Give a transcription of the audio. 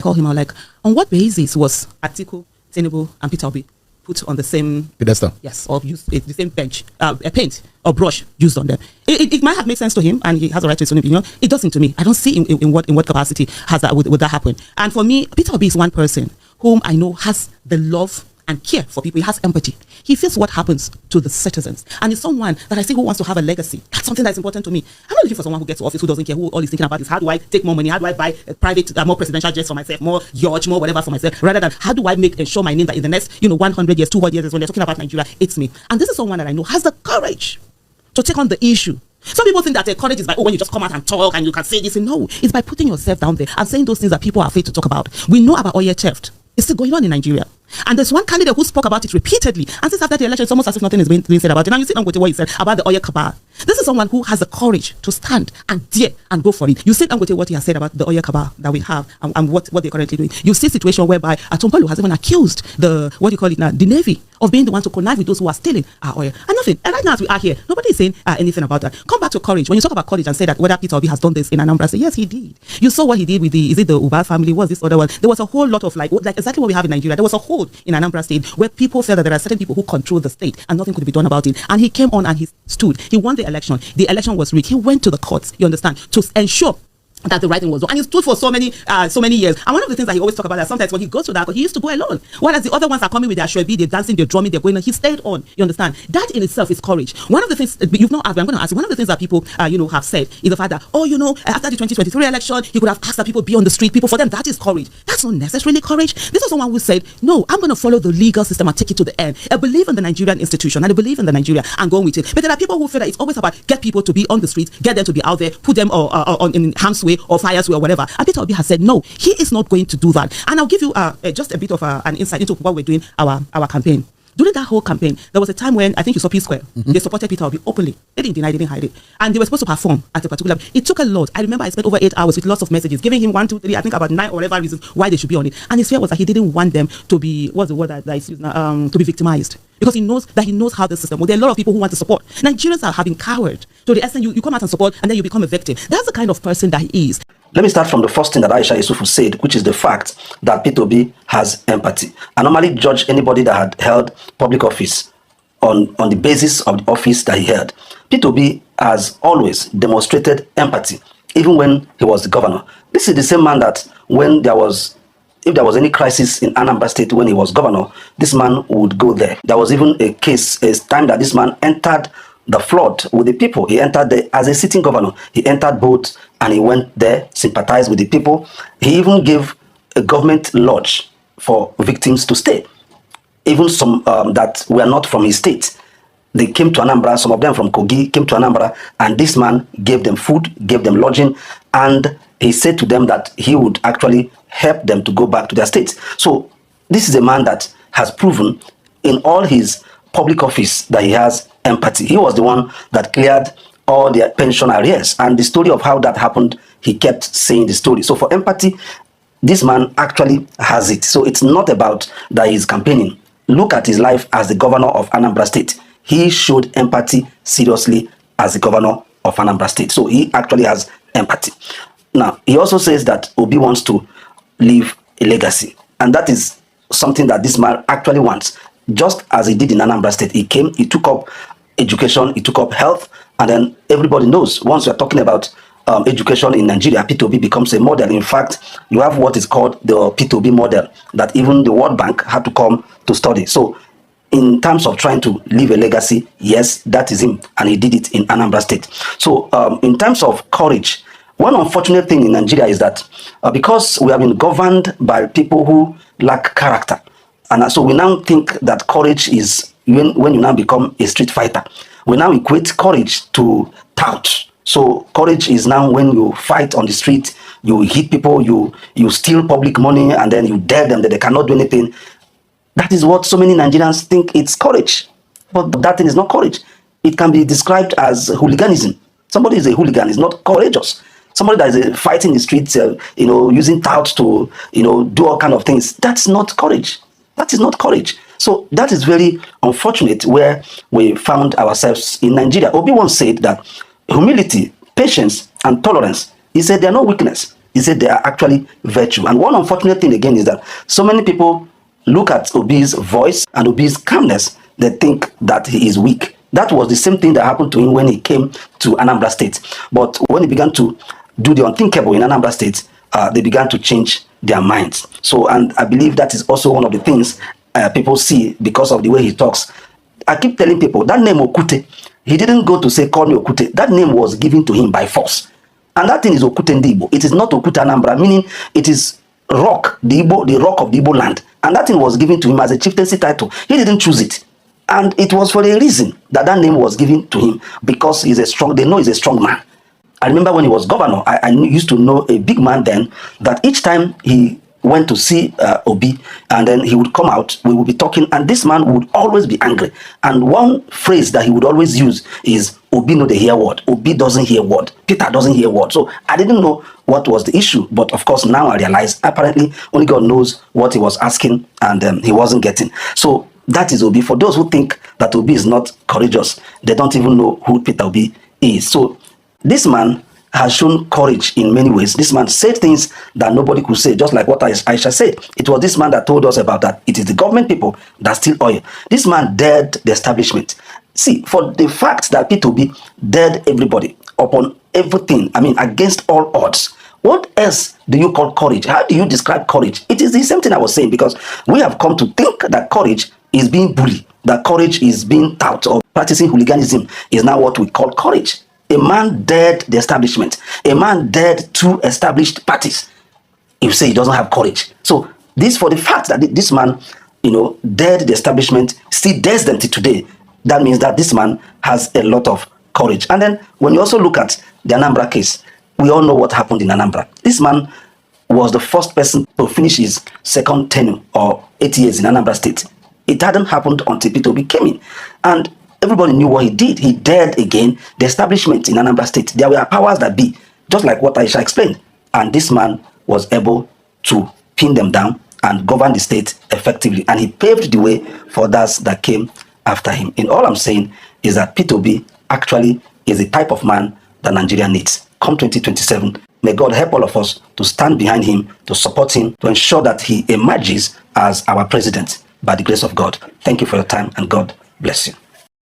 call him out, like, on what basis was Atiku, Tinubu, and Peter Obi put on the same pedestal? Yes, or use the same bench, a paint or brush used on them. It might have made sense to him, and he has a right to his own opinion. It doesn't to me. I don't see in what capacity has that would that happen. And for me, Peter Obi is one person whom I know has the love and care for people. He has empathy. He feels what happens to the citizens. And it's someone that I see who wants to have a legacy. That's something that's important to me. I'm not looking for someone who gets to office, who doesn't care, who all he's thinking about is how do I take more money, how do I buy a private, more presidential jets for myself, more yacht, more whatever for myself, rather than how do I ensure my name that in the next, 100 years, 200 years, when they're talking about Nigeria, it's me. And this is someone that I know has the courage to take on the issue. Some people think that courage is by, when you just come out and talk and you can say this. No, it's by putting yourself down there and saying those things that people are afraid to talk about. We know about oil theft. It's still going on in Nigeria. And there's one candidate who spoke about it repeatedly. And since after the election, it's almost as if nothing is being said about it. Now you see what he said about the oil cabal. This is someone who has the courage to stand and dare and go for it. You see what he has said about the oil cabal that we have and what they're currently doing. You see a situation whereby Atompolo has even accused the Navy of being the one to connive with those who are stealing our oil. And nothing. And right now as we are here, nobody is saying anything about that. Come back to courage. When you talk about courage and say that whether Peter Obi has done this in Anambra, say yes, he did. You saw what he did with the Uba family, was this other one. There was a whole lot of like exactly what we have in Nigeria. There was a hold in Anambra State where people felt that there are certain people who control the state and nothing could be done about it. And he came on and he stood. He won the election. The election was rigged. He went to the courts, you understand, to ensure that the right thing was done. And he stood for so many years. And one of the things that he always talk about is sometimes when he goes to that, he used to go alone. Whereas the other ones are coming with their shrebi, they're dancing, they're drumming, they're going on. He stayed on. You understand? That in itself is courage. One of the things you've not asked, I'm going to ask you, one of the things that people have said is the fact that, after the 2023 election, he could have asked that people be on the street. People, for them, that is courage. That's not necessarily courage. This is someone who said, no, I'm going to follow the legal system and take it to the end. I believe in the Nigerian institution and I believe in the Nigeria and go with it. But there are people who feel that it's always about get people to be on the streets, get them to be out there, put them in harm's way or fire's way or whatever. And Peter Obi has said, no, he is not going to do that. And I'll give you just a bit of an insight into what we're doing, our campaign. During that whole campaign, there was a time when I think you saw P Square. They supported Peter Obi openly. They didn't deny, they didn't hide it. And they were supposed to perform at a particular. It took a lot. I remember I spent over 8 hours with lots of messages, giving him 1, 2, 3, I think about 9 or whatever reasons why they should be on it. And his fear was that he didn't want them to be, what's the word that is used now, to be victimized. Because he knows how the system works. There are a lot of people who want to support. Nigerians are having coward. To the extent you come out and support and then you become a victim. That's the kind of person that he is. Let me start from the first thing that Aisha Yesufu said, which is the fact that Peter Obi has empathy. I normally judge anybody that had held public office on the basis of the office that he held. Peter Obi has always demonstrated empathy, even when he was the governor. This is the same man that if there was any crisis in Anambra State when he was governor, this man would go there. There was even a time that this man entered the flood with the people. He entered there as a sitting governor. He entered both and he went there, sympathized with the people. He even gave a government lodge for victims to stay. Even some that were not from his state. They came to Anambra, some of them from Kogi came to Anambra, and this man gave them food, gave them lodging, and he said to them that he would actually help them to go back to their states. So this is a man that has proven in all his public office that he has empathy. He was the one that cleared all their pension arrears, and the story of how that happened, he kept saying the story. So for empathy, this man actually has it. So it's not about that he's campaigning. Look at his life as the governor of Anambra State. He showed empathy seriously as the governor of Anambra State. So he actually has empathy. Now, he also says that Obi wants to leave a legacy, and that is something that this man actually wants. Just as he did in Anambra State, he came, he took up education, he took up health, and then everybody knows once we're talking about education in Nigeria, Peter Obi becomes a model. In fact, you have what is called the Peter Obi model that even the World Bank had to come to study. So in terms of trying to leave a legacy, yes, that is him, and he did it in Anambra State. So in terms of courage, one unfortunate thing in Nigeria is that because we have been governed by people who lack character, and so we now think that courage is when you now become a street fighter. We now equate courage to tout. So courage is now when you fight on the street, you hit people, you steal public money, and then you dare them that they cannot do anything. That is what so many Nigerians think it's courage. But that thing is not courage. It can be described as hooliganism. Somebody is a hooligan, is not courageous. Somebody that is fighting the streets, using tout to, do all kind of things. That's not courage. That is not courage. So that is very unfortunate where we found ourselves in Nigeria. Obi once said that humility, patience, and tolerance, he said they are no weakness. He said they are actually virtue. And one unfortunate thing again is that so many people look at Obi's voice and Obi's calmness, they think that he is weak. That was the same thing that happened to him when he came to Anambra State. But when he began to do the unthinkable in Anambra State, they began to change their minds. So, and I believe that is also one of the things people see because of the way he talks. I keep telling people, that name Okute, he didn't go to say, call me Okute. That name was given to him by force. And that thing is Okute Ndibo. It is not Okute Anambra, meaning it is rock, the rock of the Igbo land. And that thing was given to him as a chieftaincy title. He didn't choose it. And it was for a reason that that name was given to him, because he's a strong, they know he's a strong man. I remember when he was governor, I used to know a big man then, that each time he went to see Obi, and then he would come out, we would be talking, and this man would always be angry. And one phrase that he would always use is, Obi no dey hear word, Obi doesn't hear word, Peter doesn't hear word. So I didn't know what was the issue, but of course now I realize apparently only God knows what he was asking, and he wasn't getting. So that is Obi. For those who think that Obi is not courageous, they don't even know who Peter Obi is. So this man has shown courage in many ways. This man said things that nobody could say, just like what Aisha said. It was this man that told us about that. It is the government people that steal oil. This man dared the establishment. See, for the fact that Peter Obi dared everybody upon everything, I mean, against all odds, what else do you call courage? How do you describe courage? It is the same thing I was saying, because we have come to think that courage is being bullied, that courage is being touted, or practicing hooliganism is now what we call courage. A man dared the establishment. A man dared two established parties. You say he doesn't have courage. So this, for the fact that this man, dared the establishment, still dares them till today, that means that this man has a lot of courage. And then when you also look at the Anambra case, we all know what happened in Anambra. This man was the first person to finish his second tenure, or 8 years in Anambra State. It hadn't happened until Peter Obi came in. And everybody knew what he did. He dared again the establishment in Anambra State. There were powers that be, just like what Aisha explained. And this man was able to pin them down and govern the state effectively. And he paved the way for others that came after him. And all I'm saying is that Peter Obi actually is the type of man that Nigeria needs. Come 2027, may God help all of us to stand behind him, to support him, to ensure that he emerges as our president by the grace of God. Thank you for your time, and God bless you.